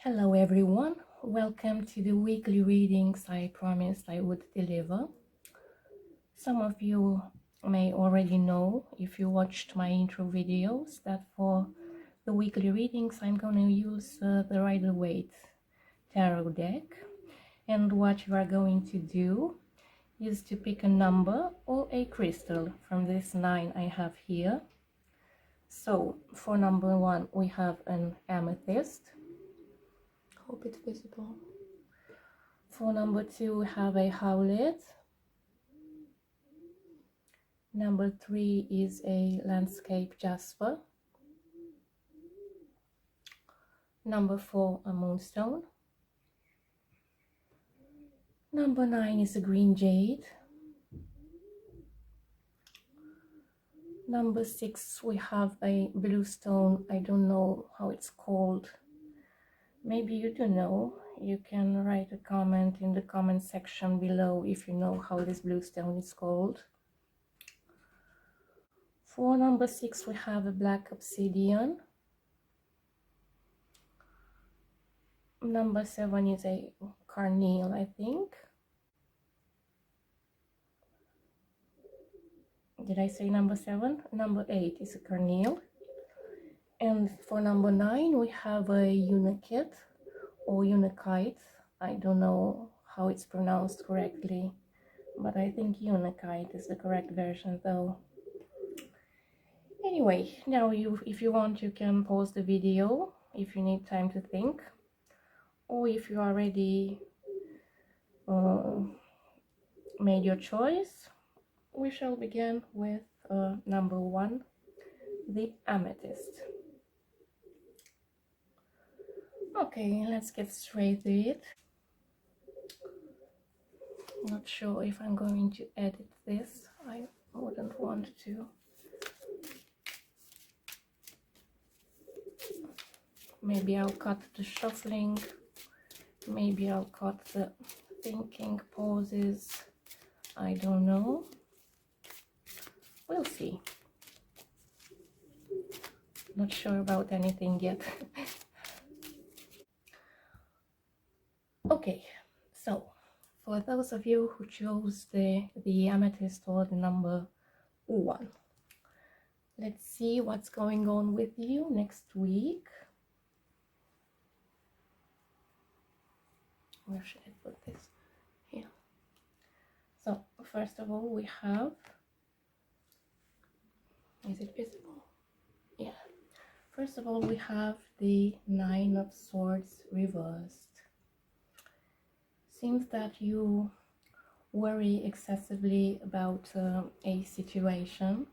Hello everyone, welcome to the weekly readings I promised I would deliver. Some of you may already know, if you watched my intro videos, that for the weekly readings I'm going to use the Rider-Waite tarot deck. And what you are going to do is to pick a number or a crystal from this 9 I have here. So for number 1 we have an amethyst. Hope it's visible. For number 2 we have a Howlit. Number 3 is a Landscape Jasper. Number 4 a Moonstone. Number 9 is a Green Jade. Number 6 we have a Bluestone. I don't know how it's called. Maybe you do know. You can write a comment in the comment section below if you know how this Bluestone is called. For number 6 we have a Black Obsidian. Number 7 is a Carneol, I think. Did I say number 7? Number 8 is a Carneol. And for number 9 we have a Unakit or Unakit. I don't know how it's pronounced correctly, but I think Unakit is the correct version though. Anyway, now if you want, you can pause the video if you need time to think, or if you already made your choice, we shall begin with number 1, the amethyst. Okay, let's get straight to it. Not sure if I'm going to edit this. I wouldn't want to. Maybe I'll cut the shuffling. Maybe I'll cut the thinking pauses. I don't know. We'll see. Not sure about anything yet. Okay, so for those of you who chose the amethyst or the number 1, let's see what's going on with you next week. Where should I put this? Here. So first of all we have, is it visible? Yeah. First of all we have the 9 of Swords reversed. Seems that you worry excessively about a situation.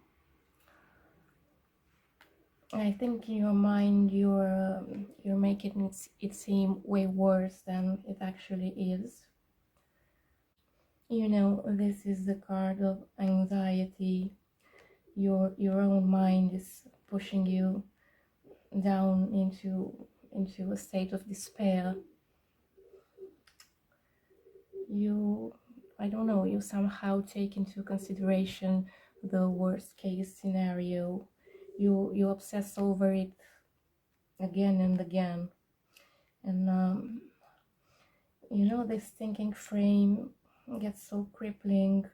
I think in your mind you're making it seem way worse than it actually is. You know, this is the card of anxiety. Your own mind is pushing you down into a state of despair. I don't know, you somehow take into consideration the worst case scenario. You obsess over it again and again. And you know, this thinking frame gets so crippling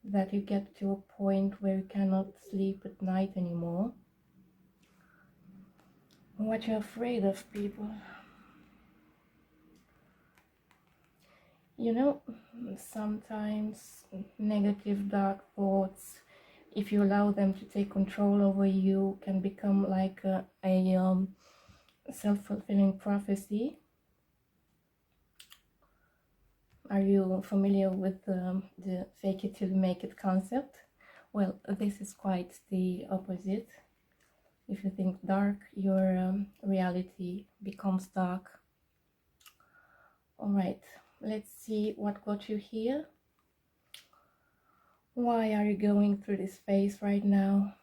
that you get to a point where you cannot sleep at night anymore. What you're afraid of, people. You know, sometimes negative dark thoughts, if you allow them to take control over you, can become like a self-fulfilling prophecy. Are you familiar with the fake it till you make it concept? Well, this is quite the opposite. If you think dark, your reality becomes dark. All right. Let's see what got you here. Why are you going through this phase right now?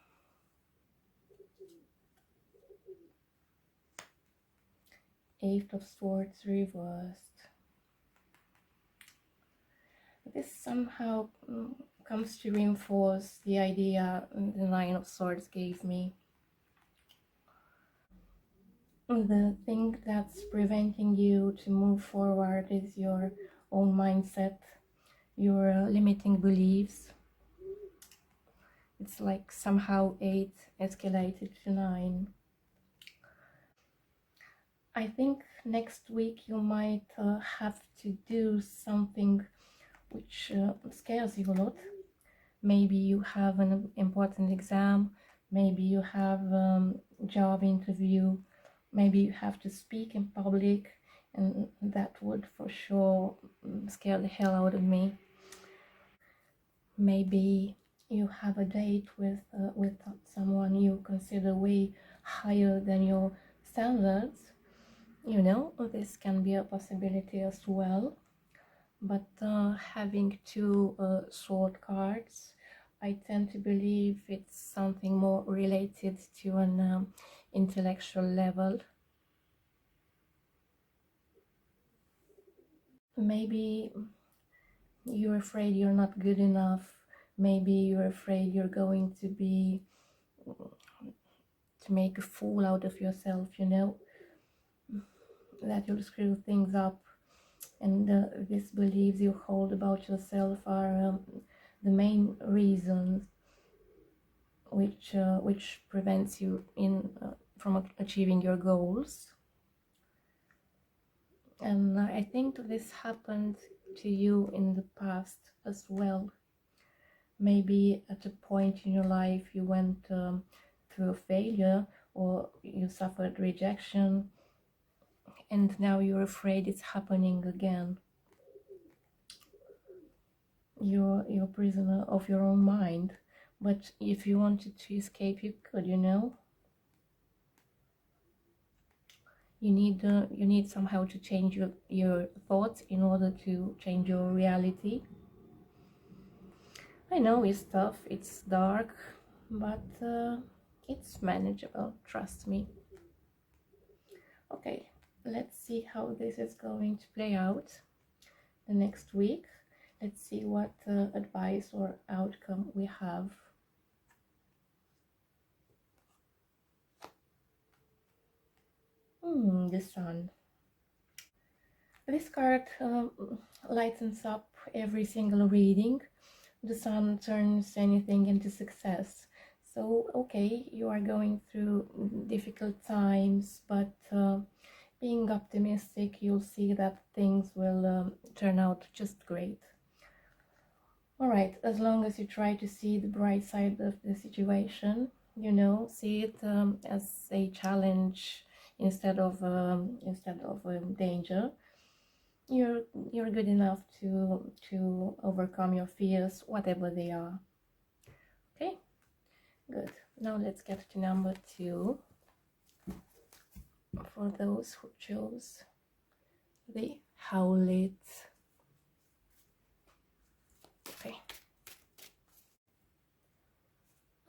Eight of Swords reversed. This somehow comes to reinforce the idea the 9 of Swords gave me. The thing that's preventing you to move forward is your own mindset, your limiting beliefs. It's like somehow 8 escalated to 9. I think next week you might have to do something which scares you a lot. Maybe you have an important exam, maybe you have a job interview, maybe you have to speak in public, and that would for sure scare the hell out of me. Maybe you have a date with someone you consider way higher than your standards. You know, this can be a possibility as well. But having two sword cards, I tend to believe it's something more related to an intellectual level. Maybe you're afraid you're not good enough. Maybe you're afraid you're going to make a fool out of yourself, you know, that you'll screw things up. And these beliefs you hold about yourself are the main reasons which prevents you from achieving your goals. And I think this happened to you in the past as well. Maybe at a point in your life you went through a failure, or you suffered rejection, and now you're afraid it's happening again. You're a prisoner of your own mind. But if you wanted to escape, you could, you know. You need somehow to change your thoughts in order to change your reality. I know it's tough, it's dark, but it's manageable, trust me. Okay, let's see how this is going to play out the next week. Let's see what advice or outcome we have. The sun. This card lightens up every single reading. The sun turns anything into success. So, okay, you are going through difficult times, but being optimistic, you'll see that things will turn out just great. All right, as long as you try to see the bright side of the situation, you know, see it as a challenge instead of danger. You're good enough to overcome your fears, whatever they are. Okay, good. Now let's get to number 2 for those who chose the Howlit.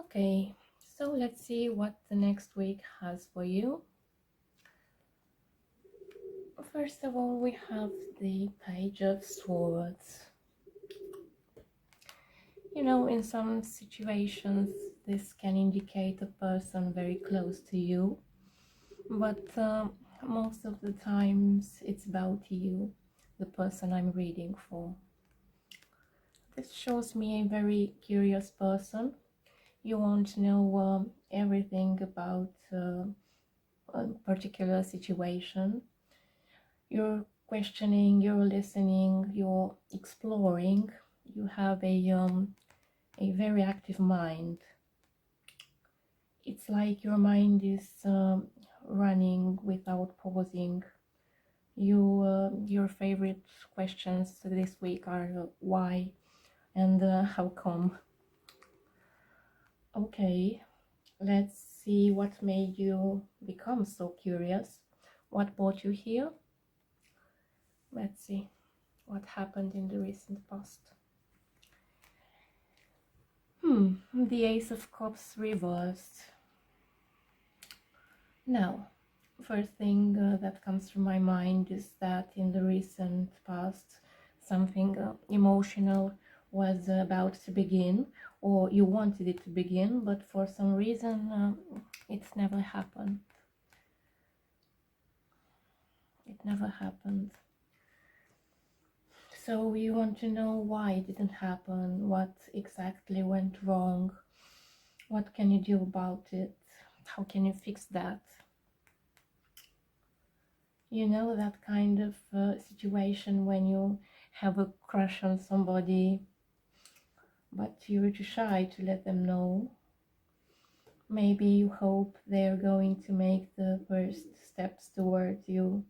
Okay, so let's see what the next week has for you. First of all, we have the Page of Swords. You know, in some situations, this can indicate a person very close to you, but most of the times it's about you, the person I'm reading for. This shows me a very curious person. You want to know everything about a particular situation. You're questioning, you're listening, you're exploring. You have a very active mind. It's like your mind is running without pausing. Your favorite questions this week are why and how come. Okay, let's see what made you become so curious. What brought you here? Let's see what happened in the recent past. The Ace of Cups reversed. Now, first thing that comes to my mind is that in the recent past, something emotional was about to begin, or you wanted it to begin, but for some reason it's never happened. it never happened. So you want to know why it didn't happen, what exactly went wrong, what can you do about it, how can you fix that? You know, that kind of situation when you have a crush on somebody, but you're too shy to let them know. Maybe you hope they're going to make the first steps towards you,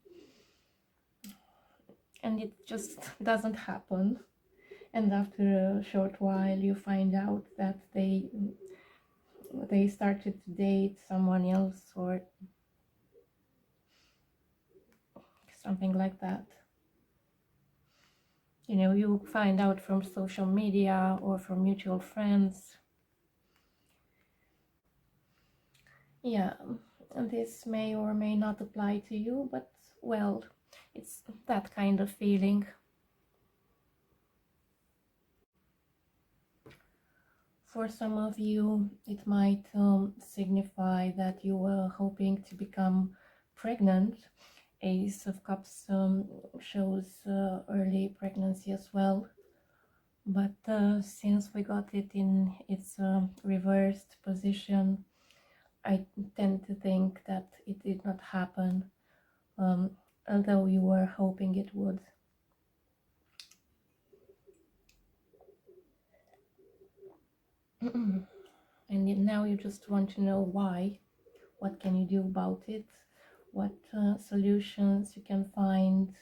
and it just doesn't happen. And after a short while you find out that they started to date someone else or something like that. You know, you find out from social media or from mutual friends. Yeah, this may or may not apply to you, but well, it's that kind of feeling. For some of you, it might signify that you were hoping to become pregnant. Ace of Cups shows early pregnancy as well. But since we got it in its reversed position, I tend to think that it did not happen, although you were hoping it would. And now you just want to know why. What can you do about it? What solutions you can find?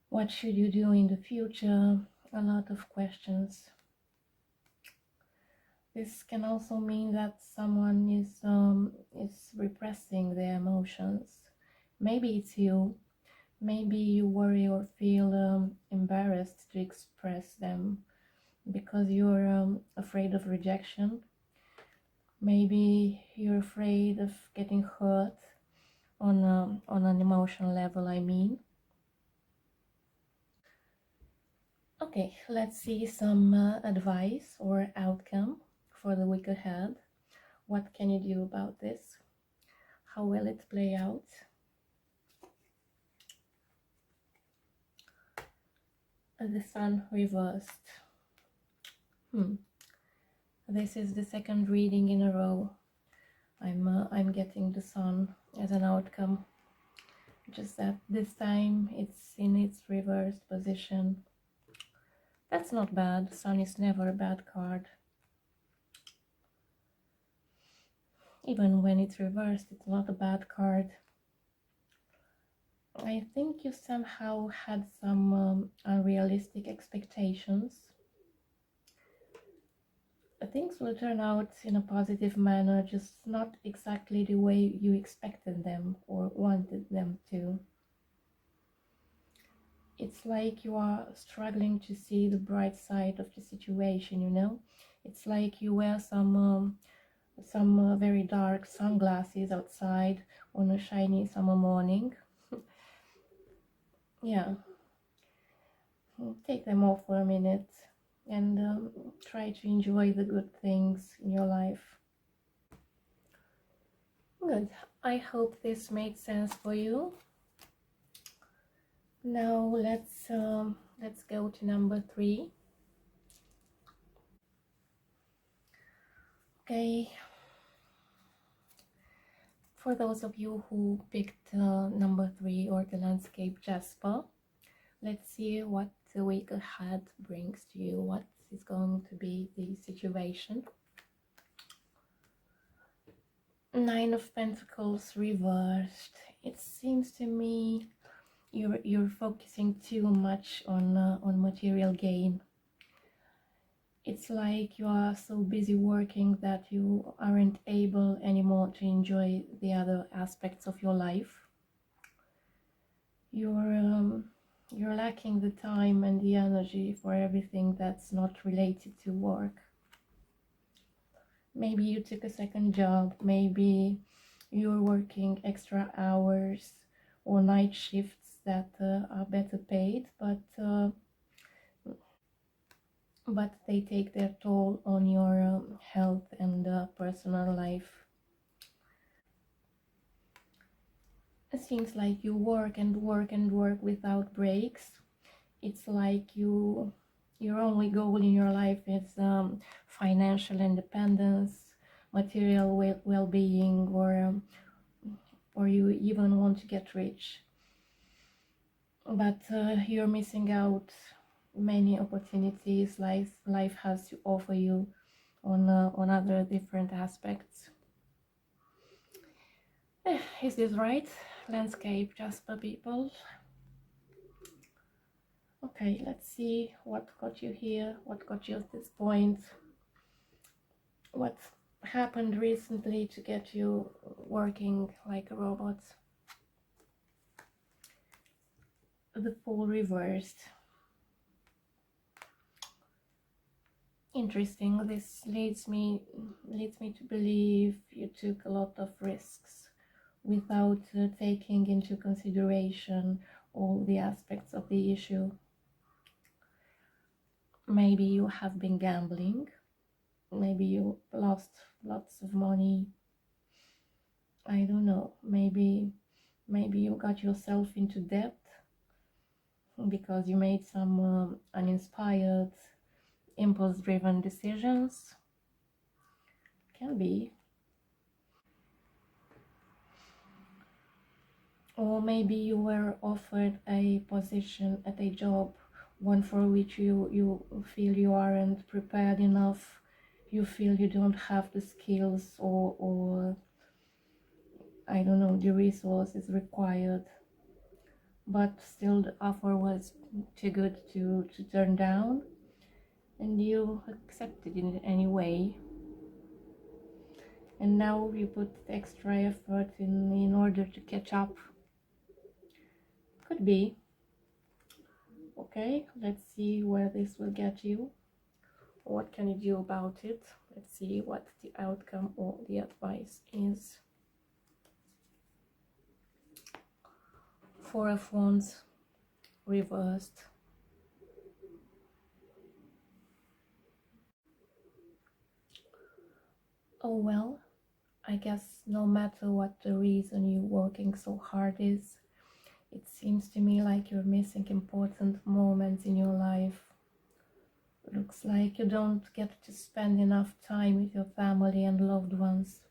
What should you do in the future? A lot of questions. This can also mean that someone is repressing their emotions. Maybe it's you. Maybe you worry or feel embarrassed to express them because you're afraid of rejection. Maybe you're afraid of getting hurt on an emotional level, I mean. Okay, let's see some advice or outcome for the week ahead. What can you do about this? How will it play out? The Sun reversed. This is the second reading in a row. I'm getting the Sun as an outcome. Just that this time it's in its reversed position. That's not bad. Sun is never a bad card. Even when it's reversed, it's not a bad card. I think you somehow had some unrealistic expectations. Things will turn out in a positive manner, just not exactly the way you expected them or wanted them to. It's like you are struggling to see the bright side of the situation, you know? It's like you wear some very dark sunglasses outside on a shiny summer morning. Yeah, take them off for a minute and try to enjoy the good things in your life. Good. I hope this made sense for you. Now let's go to number 3. Okay. For those of you who picked number 3 or the Landscape Jasper, let's see what the week ahead brings to you. What is going to be the situation? 9 of Pentacles reversed. It seems to me you're focusing too much on material gain. It's like you are so busy working that you aren't able anymore to enjoy the other aspects of your life. You're lacking the time and the energy for everything that's not related to work. Maybe you took a second job, maybe you're working extra hours or night shifts that are better paid, but they take their toll on your health and personal life. It seems like you work and work and work without breaks. It's like your only goal in your life is financial independence, material well-being, or you even want to get rich. But you're missing out many opportunities life has to offer you on other different aspects. Is this right? Landscape Jasper people. Okay, let's see what got you here, what got you at this point, what happened recently to get you working like a robot. The Fool reversed. Interesting. This leads me to believe you took a lot of risks without taking into consideration all the aspects of the issue. Maybe you have been gambling. Maybe you lost lots of money. I don't know. Maybe you got yourself into debt because you made some uninspired, impulse-driven decisions. Can be. Or maybe you were offered a position at a job, one for which you feel you aren't prepared enough, you feel you don't have the skills or I don't know, the resources required, but still the offer was too good to turn down, and you accepted it anyway. And now you put extra effort in order to catch up. Could be. Okay, let's see where this will get you. What can you do about it? Let's see what the outcome or the advice is. Four of Wands reversed. Oh well, I guess no matter what the reason you're working so hard is, it seems to me like you're missing important moments in your life. Looks like you don't get to spend enough time with your family and loved ones.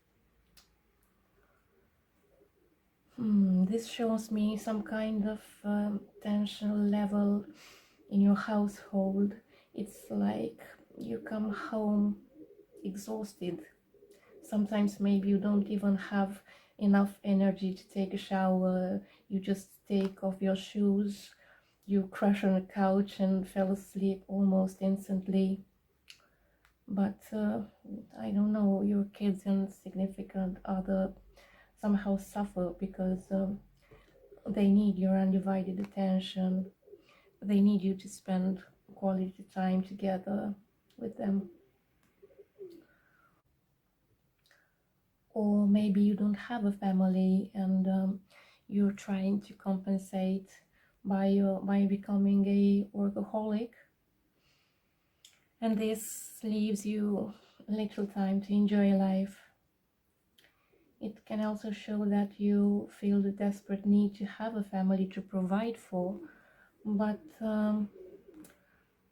This shows me some kind of tension level in your household. It's like you come home exhausted. Sometimes maybe you don't even have enough energy to take a shower. You just take off your shoes, you crash on the couch and fell asleep almost instantly. But I don't know, your kids and significant other somehow suffer because they need your undivided attention. They need you to spend quality time together with them. Or maybe you don't have a family and you're trying to compensate by becoming a workaholic, and this leaves you little time to enjoy life. It can also show that you feel the desperate need to have a family to provide for, but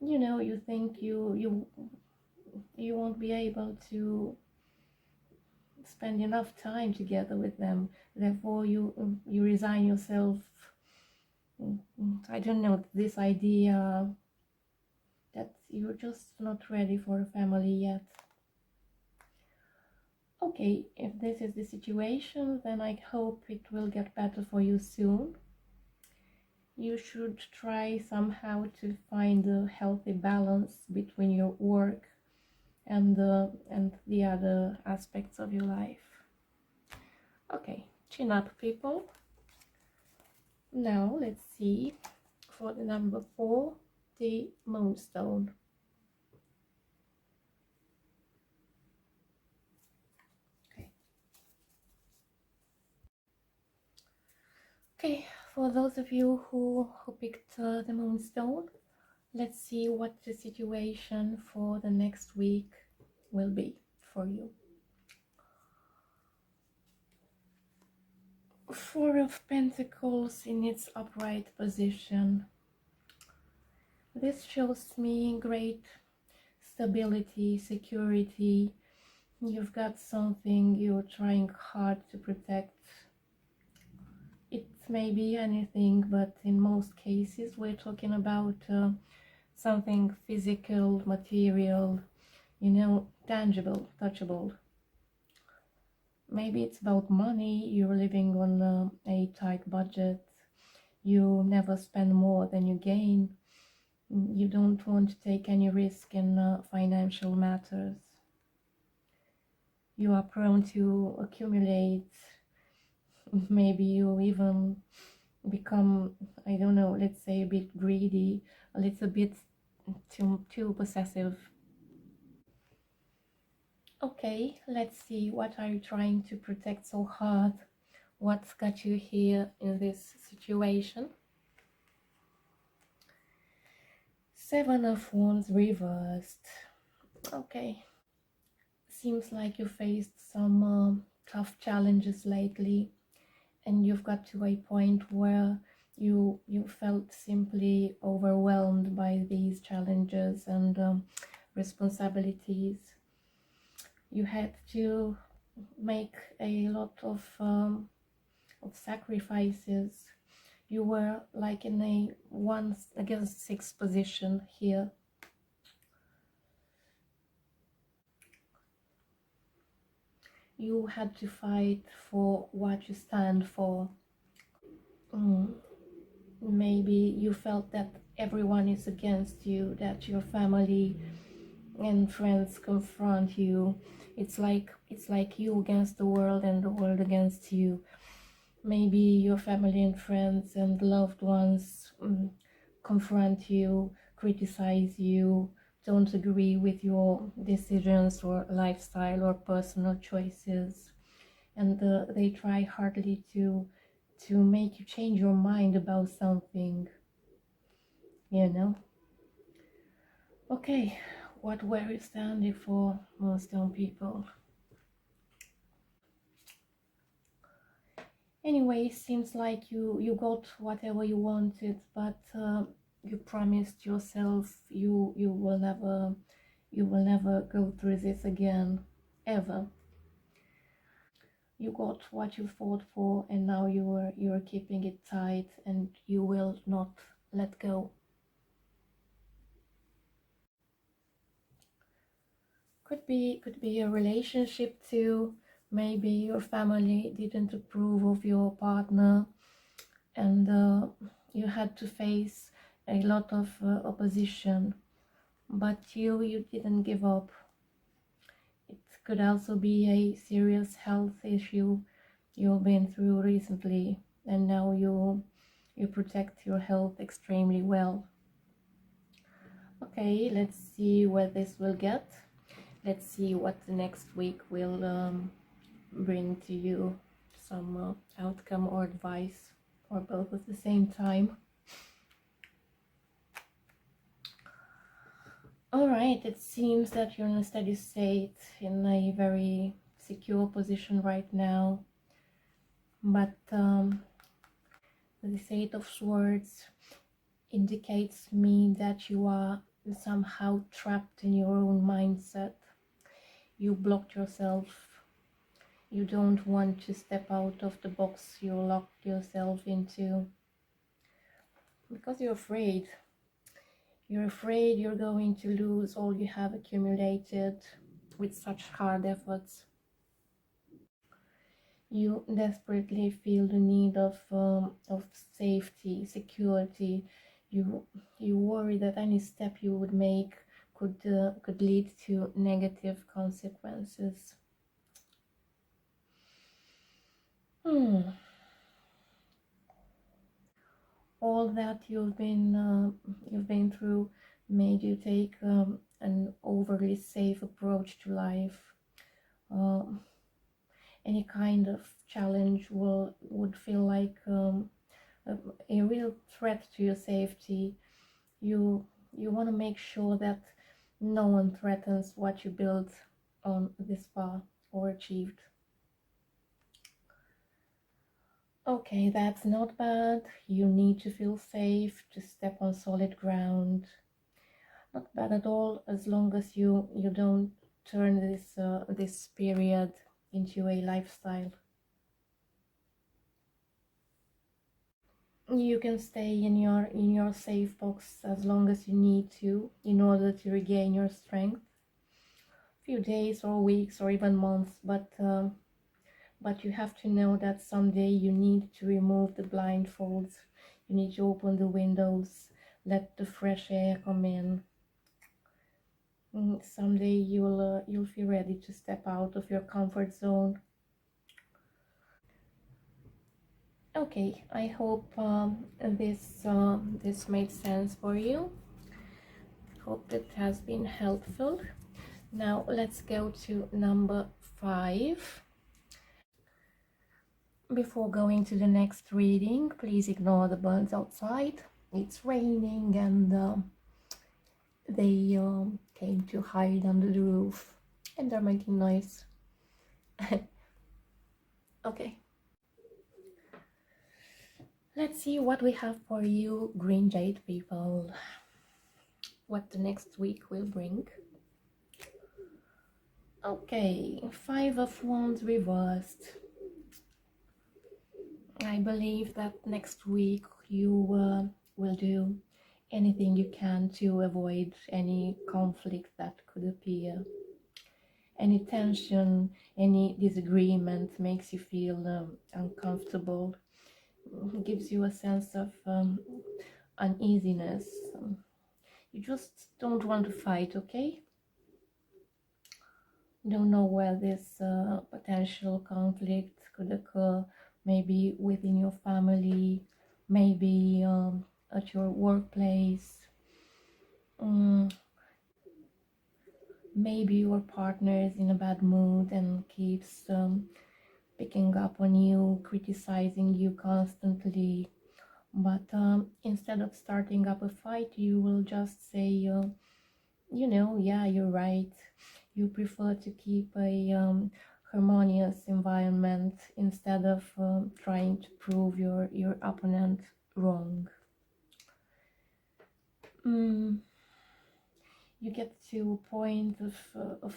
you know, you think you won't be able to spend enough time together with them, therefore you resign yourself. I don't know, this idea that you're just not ready for a family yet. Okay, if this is the situation, then I hope it will get better for you soon. You should try somehow to find a healthy balance between your work and the other aspects of your life. Okay, chin up, people. Now let's see for the number 4, the Moonstone. Okay, for those of you who picked the Moonstone, let's see what the situation for the next week will be for you. Four of Pentacles in its upright position. This shows me great stability, security. You've got something you're trying hard to protect. It may be anything, but in most cases we're talking about something physical, material, you know, tangible, touchable. Maybe it's about money. You're living on a tight budget. You never spend more than you gain. You don't want to take any risk in financial matters. You are prone to accumulate. Maybe you even become, I don't know, let's say a bit greedy, a little bit too possessive. Okay, let's see, what are you trying to protect so hard? What's got you here in this situation? Seven of Wands reversed. Okay, seems like you faced some tough challenges lately, and you've got to a point where you felt simply overwhelmed by these challenges and responsibilities. You had to make a lot of sacrifices. You were like in a 1-against-6 position here. You had to fight for what you stand for. Maybe you felt that everyone is against you, that your family and friends confront you. It's like you against the world and the world against you. Maybe your family and friends and loved ones confront you, criticize you, don't agree with your decisions or lifestyle or personal choices, and they try hardly to make you change your mind about something, you know. Okay, what were you standing for, Moonstone people? Anyway, seems like you got whatever you wanted, but you promised yourself you will never go through this again, ever. You got what you fought for, and now you're keeping it tight, and you will not let go. Could be a relationship too. Maybe your family didn't approve of your partner, and you had to face a lot of opposition, but you didn't give up. It could also be a serious health issue you've been through recently, and now you protect your health extremely well. Okay, let's see where this will get. Let's see what the next week will bring to you, some outcome or advice, or both at the same time. All right, it seems that you're in a steady state, in a very secure position right now, but the Eight of Swords indicates me that you are somehow trapped in your own mindset. You blocked yourself. You don't want to step out of the box you locked yourself into, because you're afraid. You're afraid you're going to lose all you have accumulated with such hard efforts. You desperately feel the need of safety, security. You worry that any step you would make could lead to negative consequences. All that you've been through made you take an overly safe approach to life. Any kind of challenge would feel like a real threat to your safety. You want to make sure that no one threatens what you built on this path or achieved. Okay, that's not bad. You need to feel safe, to step on solid ground. Not bad at all, as long as you don't turn this period into a lifestyle. You can stay in your safe box as long as you need to in order to regain your strength. Few days or weeks or even months, but you have to know that someday you need to remove the blindfolds. You need to open the windows, let the fresh air come in. Someday you'll feel ready to step out of your comfort zone. Okay, I hope this made sense for you. Hope it has been helpful. Now let's go to number 5. Before going to the next reading, please ignore the birds outside. It's raining and they came to hide under the roof and they're making noise. Okay. Let's see what we have for you, Green Jade people. What the next week will bring. Okay, 5 of Wands reversed. I believe that next week you will do anything you can to avoid any conflict that could appear. Any tension, any disagreement makes you feel uncomfortable, gives you a sense of uneasiness. You just don't want to fight, okay? Don't know where this potential conflict could occur. Maybe within your family, maybe at your workplace. Maybe your partner is in a bad mood and keeps picking up on you, criticizing you constantly. But instead of starting up a fight, you will just say, yeah, you're right. You prefer to keep a harmonious environment instead of trying to prove your opponent wrong. You get to a point of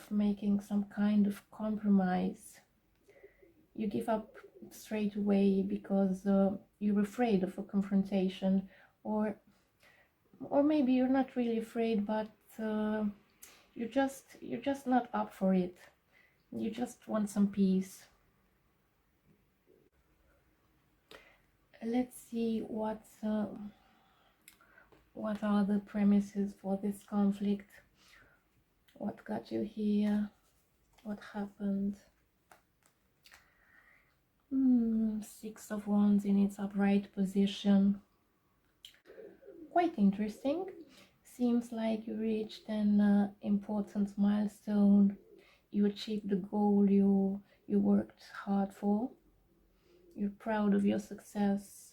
making some kind of compromise. You give up straight away because you're afraid of a confrontation, or maybe you're not really afraid, but you're just not up for it. You just want some peace. Let's see what are the premises for this conflict. What got you here? What happened? 6 of Wands in its upright position. Quite interesting. Seems like you reached an important milestone. You achieved the goal you worked hard for. You're proud of your success.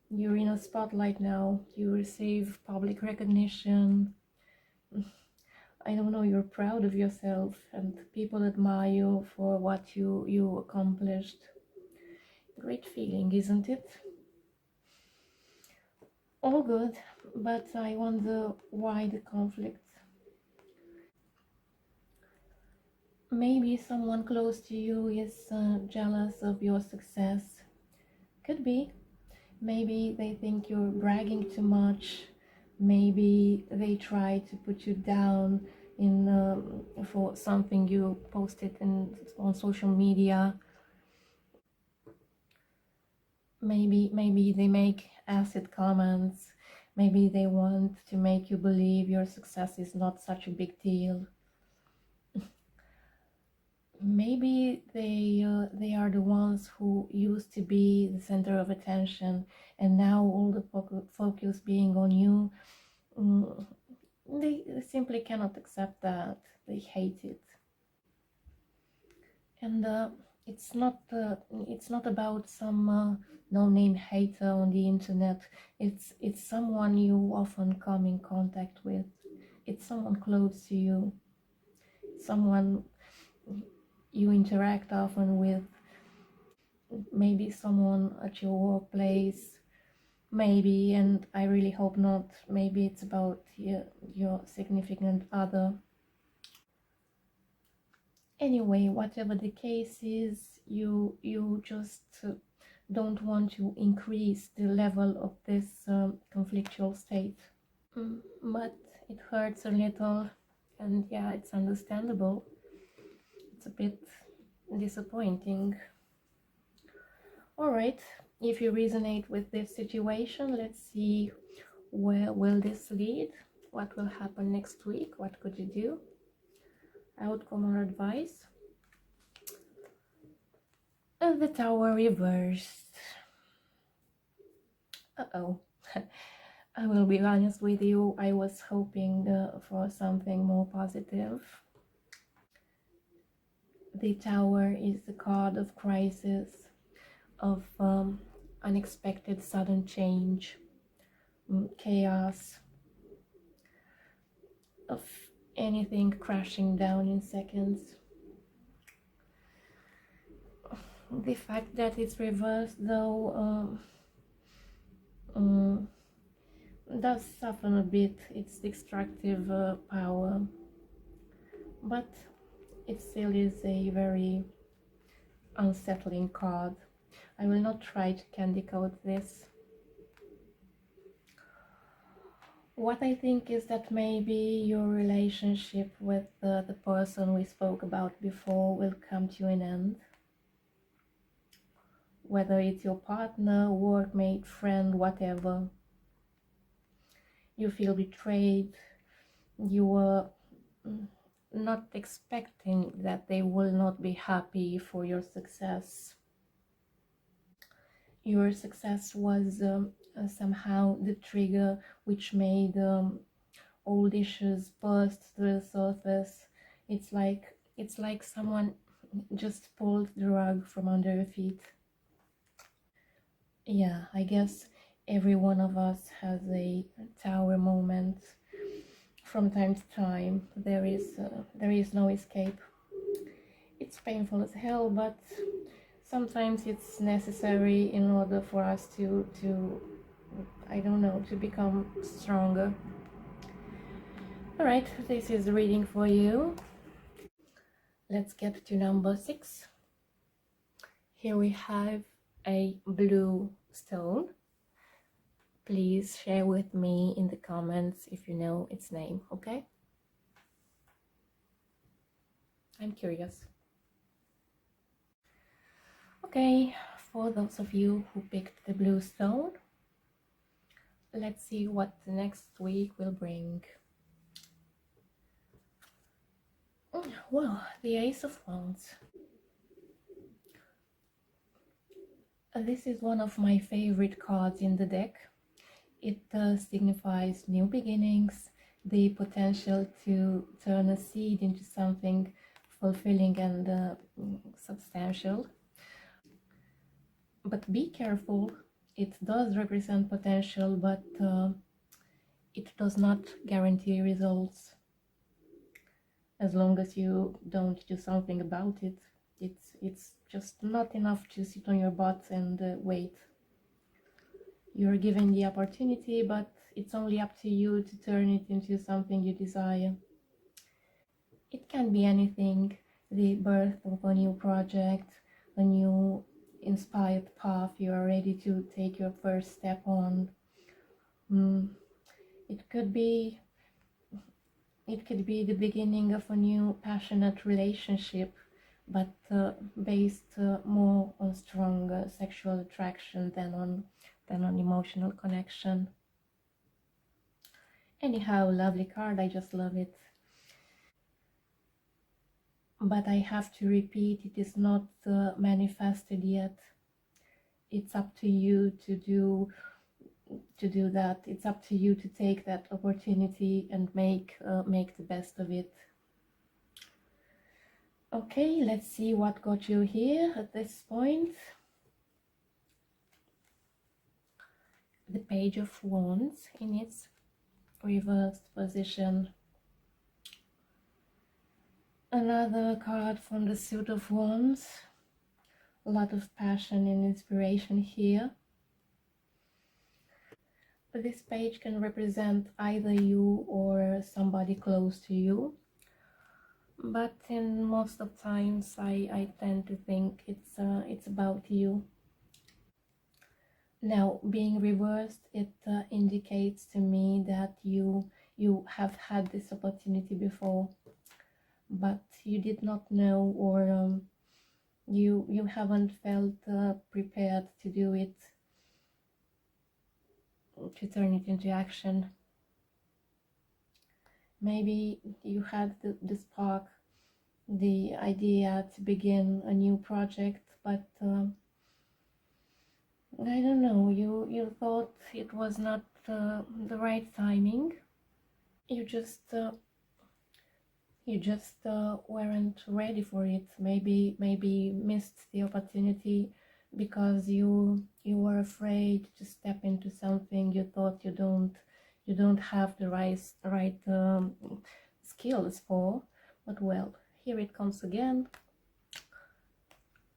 You're in a spotlight now. You receive public recognition. I don't know, you're proud of yourself and people admire you for what you accomplished. Great feeling, isn't it? All good, but I wonder why the conflict. Maybe someone close to you is jealous of your success. Could be. Maybe they think you're bragging too much. Maybe they try to put you down for something you posted on social media. Maybe they make acid comments. Maybe they want to make you believe your success is not such a big deal. Maybe they are the ones who used to be the center of attention, and now all the focus being on you, they simply cannot accept that. They hate it. And it's not about some no-name hater on the internet. It's someone you often come in contact with. It's someone close to you, someone you interact often with. maybe someone at your workplace, maybe, and I really hope not, maybe it's about your significant other. Anyway, whatever the case is, you just don't want to increase the level of this conflictual state. But it hurts a little, and yeah, it's understandable. It's a bit disappointing. All right, if you resonate with this situation, let's see where will this lead. What will happen next week? What could you do? Outcome or advice? And the Tower reversed. Uh-oh. I will be honest with you, I was hoping for something more positive. The Tower is the card of crisis, of unexpected sudden change, chaos, of anything crashing down in seconds. The fact that it's reversed, though, does soften a bit its destructive power, but it still is a very unsettling card. I will not try to candy coat this. What I think is that maybe your relationship with the person we spoke about before will come to an end. Whether it's your partner, workmate, friend, whatever. You feel betrayed. You were not expecting that they will not be happy for your success. Your success was somehow the trigger which made old issues burst to the surface. It's like someone just pulled the rug from under your feet. Yeah, I guess every one of us has a tower moment. From time to time, there is no escape. It's painful as hell, but sometimes it's necessary in order for us to I don't know, to become stronger. All right, this is the reading for you. Let's get to number 6. Here we have a blue stone. Please share with me in the comments if you know its name, okay? I'm curious. Okay, for those of you who picked the blue stone, let's see what the next week will bring. Well, the Ace of Wands. This is one of my favorite cards in the deck. It signifies new beginnings, the potential to turn a seed into something fulfilling and substantial. But be careful, it does represent potential, but it does not guarantee results. As long as you don't do something about it, it's just not enough to sit on your butt and wait. You're given the opportunity, but it's only up to you to turn it into something you desire. It can be anything, the birth of a new project, a new inspired path you are ready to take your first step on. It could be the beginning of a new passionate relationship, but based more on strong sexual attraction than on emotional connection. Anyhow, lovely card, I just love it. But I have to repeat, it is not manifested yet. It's up to you to do that. It's up to you to take that opportunity and make the best of it. Okay, let's see what got you here at this point. The Page of Wands in its reversed position. Another card from the Suit of Wands. a lot of passion and inspiration here. This page can represent either you or somebody close to you, but in most of times I tend to think it's about you. Now, being reversed, it indicates to me that you have had this opportunity before, but you did not know, or you haven't felt prepared to do it, to turn it into action. Maybe you had the spark, the idea to begin a new project, but I don't know, you thought it was not the right timing. You just weren't ready for it. Maybe missed the opportunity because you were afraid to step into something you thought you don't have the right skills for. But well, here it comes again.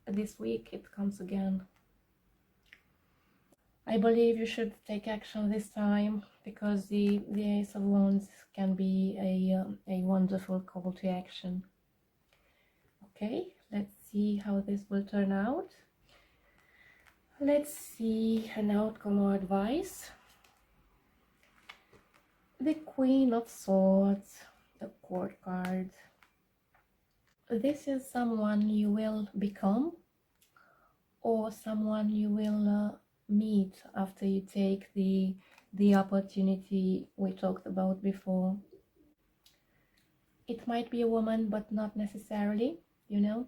This week it comes again. I believe you should take action this time, because the Ace of Wands can be a wonderful call to action. Okay, let's see how this will turn out. Let's see an outcome or advice. The Queen of Swords, the Court card. This is someone you will become, or someone you will meet after you take the opportunity we talked about before. It might be a woman, but not necessarily, you know.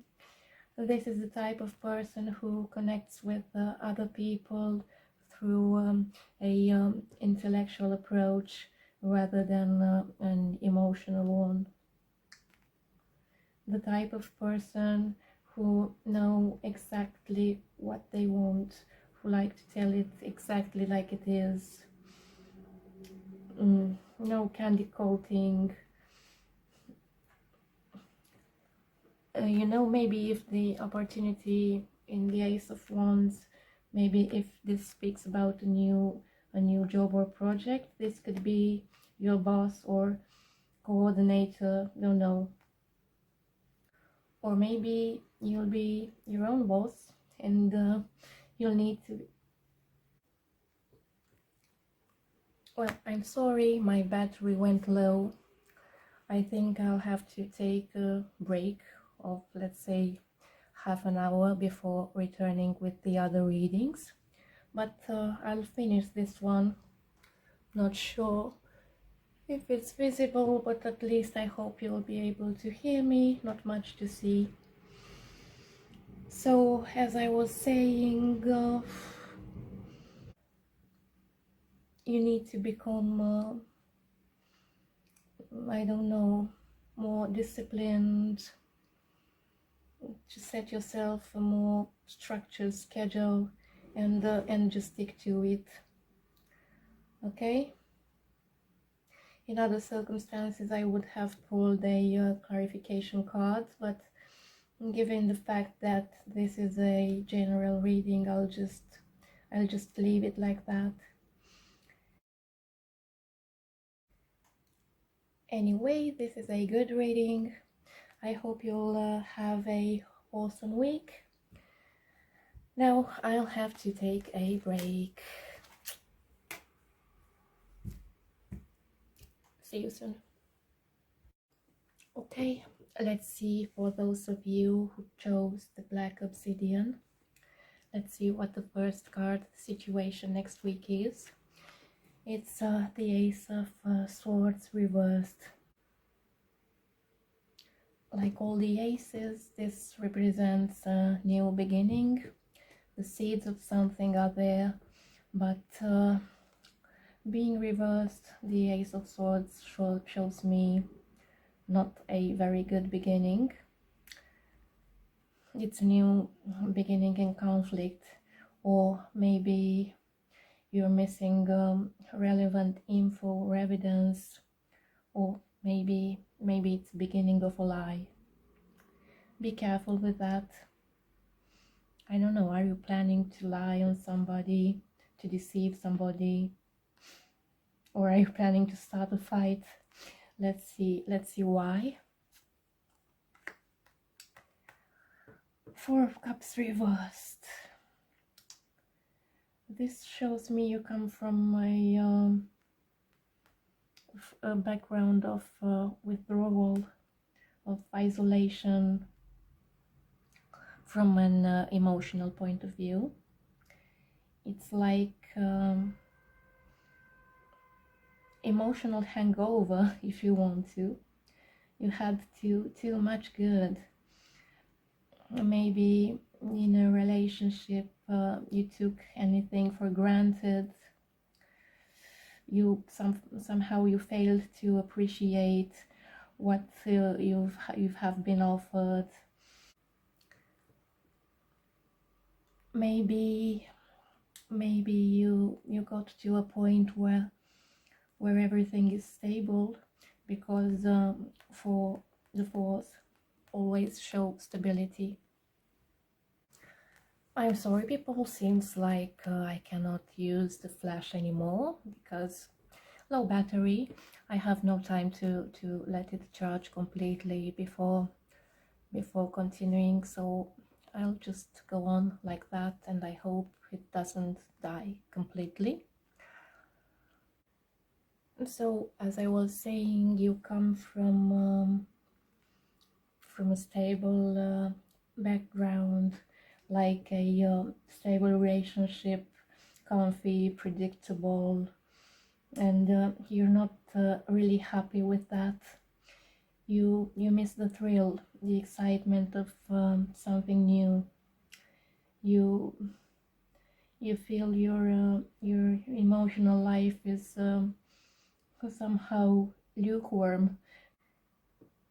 This is the type of person who connects with other people through a intellectual approach rather than an emotional one. The type of person who know exactly what they want, who like to tell it exactly like it is. No candy coating. You know, maybe if the opportunity in the Ace of Wands, maybe if this speaks about a new job or project, this could be your boss or coordinator, don't know. Or maybe you'll be your own boss, and you'll need to. Well, I'm sorry, my battery went low. I think I'll have to take a break of, let's say, half an hour before returning with the other readings. But I'll finish this one. Not sure if it's visible, but at least I hope you'll be able to hear me. Not much to see. So, as I was saying, you need to become, I don't know, more disciplined, to set yourself a more structured schedule, and just stick to it. Okay? In other circumstances, I would have pulled a clarification card, but given the fact that this is a general reading, I'll just leave it like that. Anyway, this is a good reading. I hope you'll have a awesome week. Now I'll have to take a break. See you soon. Okay, let's see, for those of you who chose the Black Obsidian, let's see what the first card situation next week is. It's the Ace of Swords reversed. Like all the aces, this represents a new beginning. The seeds of something are there, but being reversed, the Ace of Swords shows me not a very good beginning. It's a new beginning in conflict, or maybe you're missing relevant info or evidence, or maybe it's the beginning of a lie. Be careful with that. I don't know, are you planning to lie on somebody, to deceive somebody, or are you planning to start a fight? Let's see why. Four of Cups reversed. This shows me you come from a background of withdrawal, of isolation, from an emotional point of view. It's like emotional hangover, if you want to. You had too much good. Maybe in a relationship you took anything for granted. You somehow you failed to appreciate what you have been offered. Maybe you got to a point where everything is stable, because for the fourth always show stability. I'm sorry, people, seems like I cannot use the flash anymore because low battery. I have no time to let it charge completely before continuing, so I'll just go on like that, and I hope it doesn't die completely. So, as I was saying, you come from a stable background, like a stable relationship, comfy, predictable, and you're not really happy with that. You miss the thrill, the excitement of something new. You feel your emotional life is somehow lukewarm.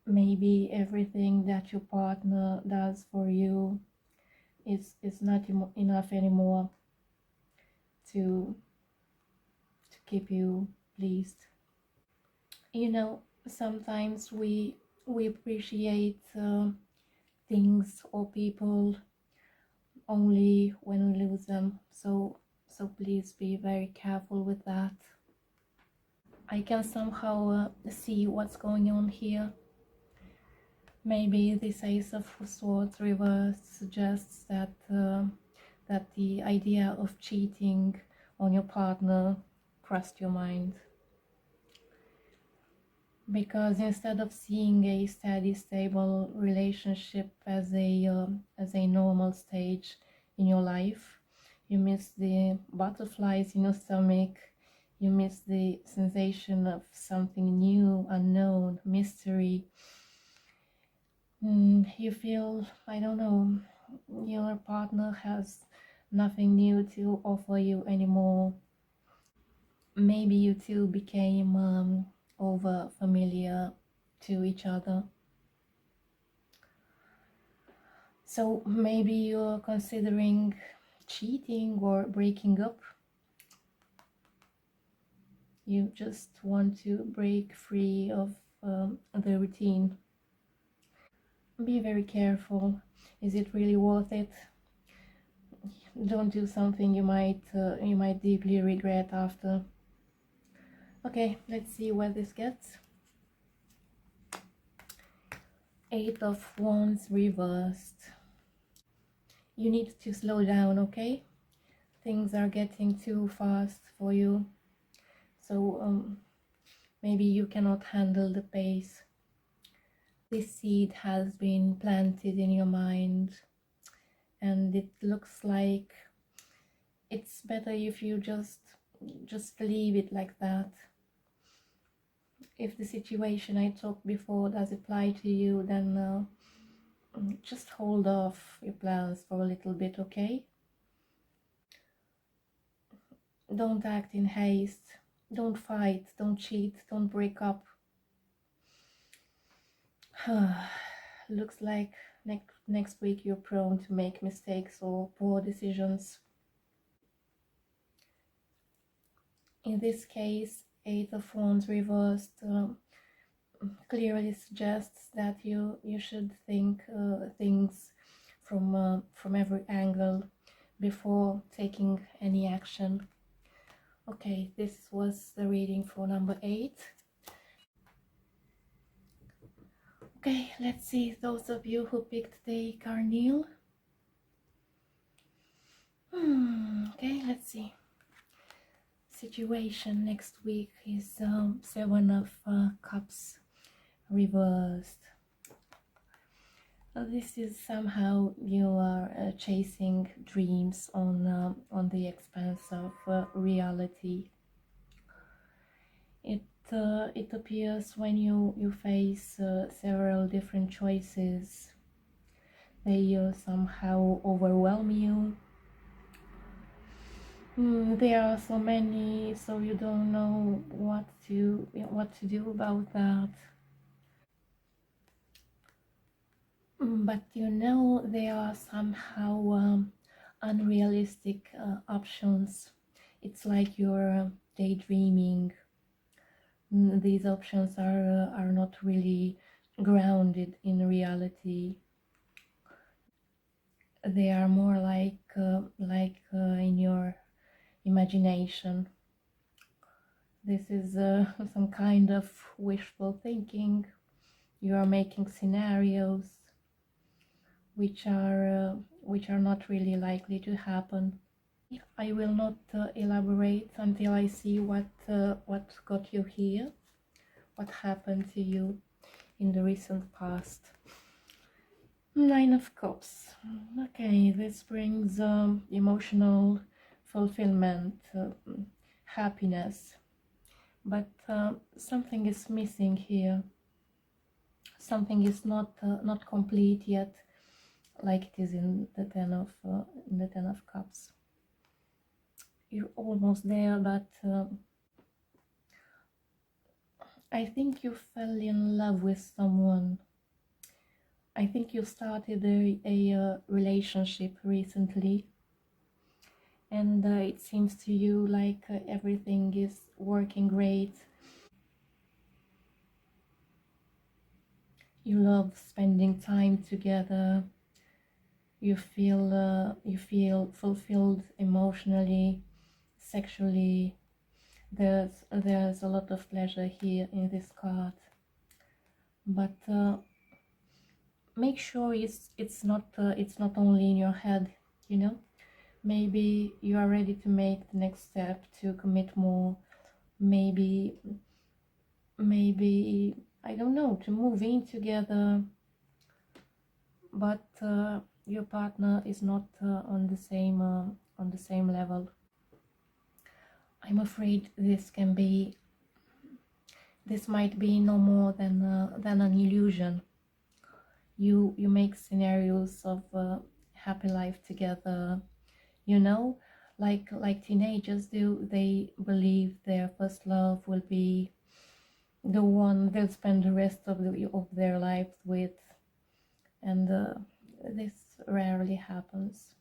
Maybe everything that your partner does for you is not enough anymore to keep you pleased. You know, sometimes we appreciate things or people only when we lose them, so please be very careful with that. I can somehow see what's going on here. Maybe this Ace of Swords reversed suggests that that the idea of cheating on your partner crossed your mind, because instead of seeing a steady, stable relationship as a normal stage in your life, you miss the butterflies in your stomach. You miss the sensation of something new, unknown, mystery. You feel, I don't know, your partner has nothing new to offer you anymore. Maybe you two became over familiar to each other. So maybe you're considering cheating or breaking up. You just want to break free of the routine. Be very careful. Is it really worth it? Don't do something you might deeply regret after. Okay, let's see what this gets. Eight of Wands reversed. You need to slow down, okay? Things are getting too fast for you. So maybe you cannot handle the pace. This seed has been planted in your mind, and it looks like it's better if you just leave it like that. If the situation I talked before does apply to you, then just hold off your plans for a little bit, okay? Don't act in haste. Don't fight, don't cheat, don't break up. Looks like next week you're prone to make mistakes or poor decisions. In this case, Eight of Wands reversed clearly suggests that you should think things from every angle before taking any action. Okay, this was the reading for number 8. Okay, let's see those of you who picked the Carneol. Okay, let's see. Situation next week is 7 of Cups reversed. This is somehow you are chasing dreams on the expanse of reality. It appears when you face several different choices, they somehow overwhelm you. There are so many, so you don't know what to do about that. But you know there are somehow unrealistic options. It's like you're daydreaming. These options are not really grounded in reality. They are more like in your imagination. This is some kind of wishful thinking. You are making scenarios which are not really likely to happen. I will not elaborate until I see what got you here, what happened to you in the recent past. 9 of Cups. Okay, this brings emotional fulfillment, happiness, but something is missing here. Something is not complete yet, like it is in the 10 of Cups. You're almost there, but I think you fell in love with someone. I think you started a relationship recently, and it seems to you like everything is working great. You love spending time together. You feel fulfilled emotionally, sexually. There's a lot of pleasure here in this card, but make sure it's not only in your head, you know. Maybe you are ready to make the next step, to commit more. Maybe I don't know, to move in together, but your partner is not on the same level. I'm afraid this might be no more than an illusion. You make scenarios of happy life together, you know, like teenagers do. They believe their first love will be the one they'll spend the rest of their lives with, and this rarely happens.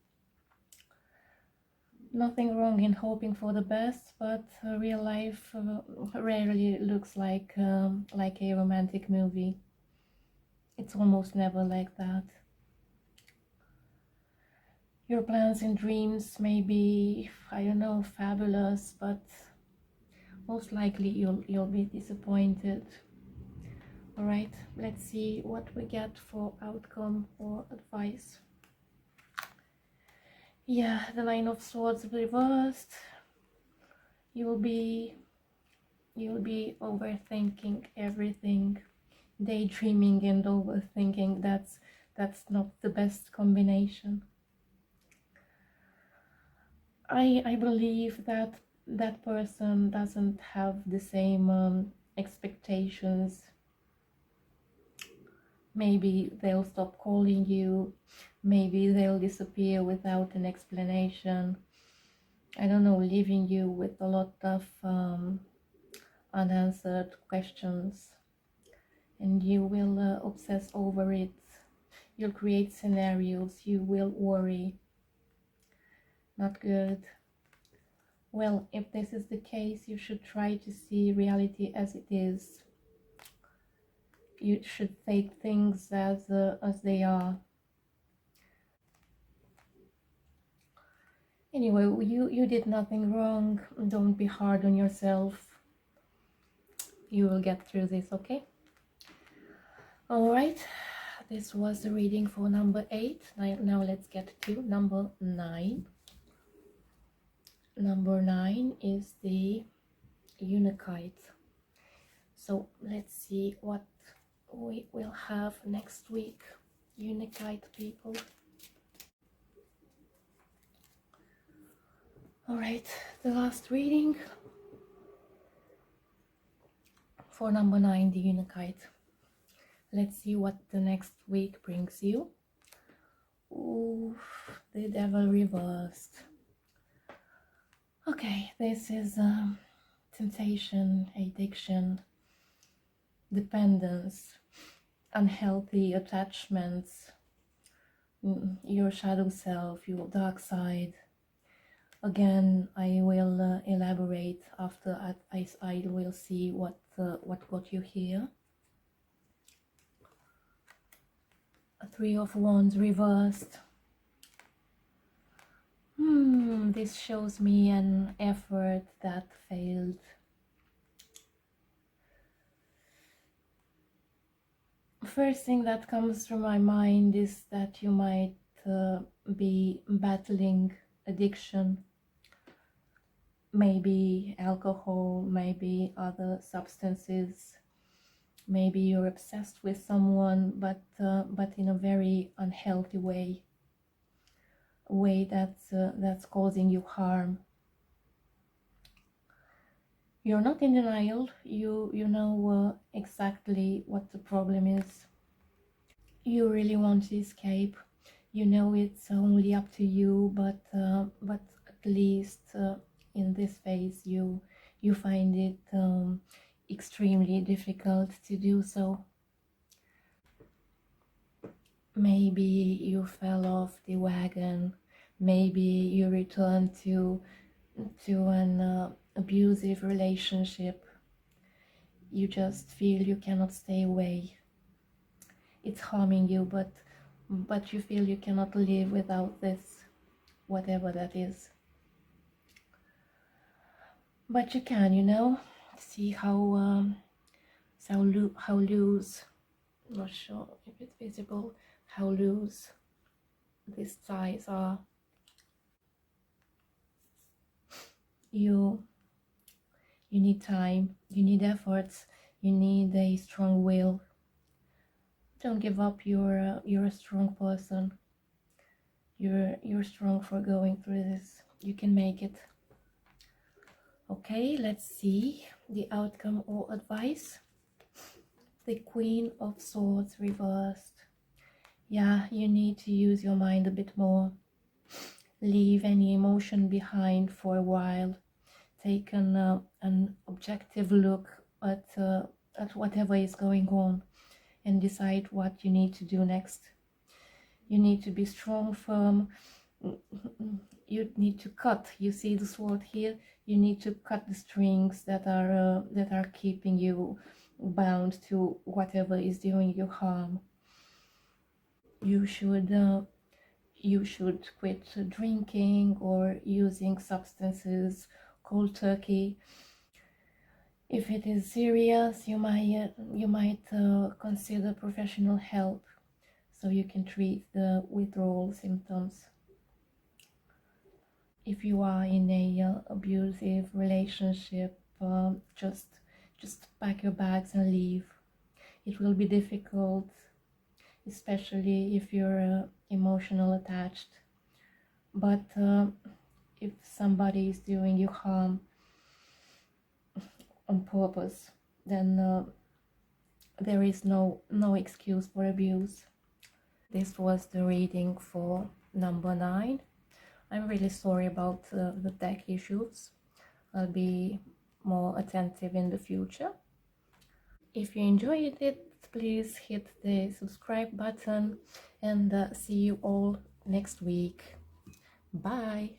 Nothing wrong in hoping for the best, but real life rarely looks like a romantic movie. It's almost never like that. Your plans and dreams may be, I don't know, fabulous, but most likely you'll be disappointed. All right, let's see what we get for outcome or advice. Yeah, the 9 of Swords reversed. You'll be overthinking everything, daydreaming and overthinking. That's not the best combination. I believe that that person doesn't have the same expectations. Maybe they'll stop calling you, maybe they'll disappear without an explanation. I don't know, leaving you with a lot of unanswered questions, and you will obsess over it. You'll create scenarios, you will worry. Not good. Well, if this is the case, you should try to see reality as it is. You should take things as they are. Anyway, you did nothing wrong. Don't be hard on yourself. You will get through this, okay? All right, this was the reading for number 8. Now let's get to number 9. Number 9 is the Unakit. So let's see what we will have next week, Unakit people. All right, the last reading for number 9, the Unakit. Let's see what the next week brings you. Ooh, the devil reversed. Okay, this is temptation, addiction, dependence, unhealthy attachments, your shadow self, your dark side. Again, I will elaborate after I will see what got you here. A 3 of Wands reversed. This shows me an effort that failed. First thing that comes to my mind is that you might be battling addiction, maybe alcohol, maybe other substances, maybe you're obsessed with someone, but in a very unhealthy way, a way that's causing you harm. You're not in denial. You know exactly what the problem is. You really want to escape. You know it's only up to you, but at least in this phase you find it extremely difficult to do so. Maybe you fell off the wagon. Maybe you returned to an abusive relationship. You just feel you cannot stay away. It's harming you, but you feel you cannot live without this, whatever that is. But you can, you know, see how loose, not sure if it's visible, how loose these ties are. You need time, you need efforts, you need a strong will. Don't give up. You're a strong person. You're strong for going through this. You can make it. Okay, let's see the outcome or advice. The Queen of Swords reversed. Yeah, you need to use your mind a bit more. Leave any emotion behind for a while. Take an objective look at whatever is going on and decide what you need to do next. You need to be strong, firm. You need to cut. You see the sword here? You need to cut the strings that are keeping you bound to whatever is doing you harm. You should quit drinking or using substances cold turkey. If it is serious, you might consider professional help so you can treat the withdrawal symptoms. If you are in a abusive relationship, just pack your bags and leave. It will be difficult, especially if you're emotional attached. But if somebody is doing you harm on purpose, then there is no excuse for abuse. This was the reading for number 9. I'm really sorry about the tech issues. I'll be more attentive in the future. If you enjoyed it, please hit the subscribe button and see you all next week. Bye.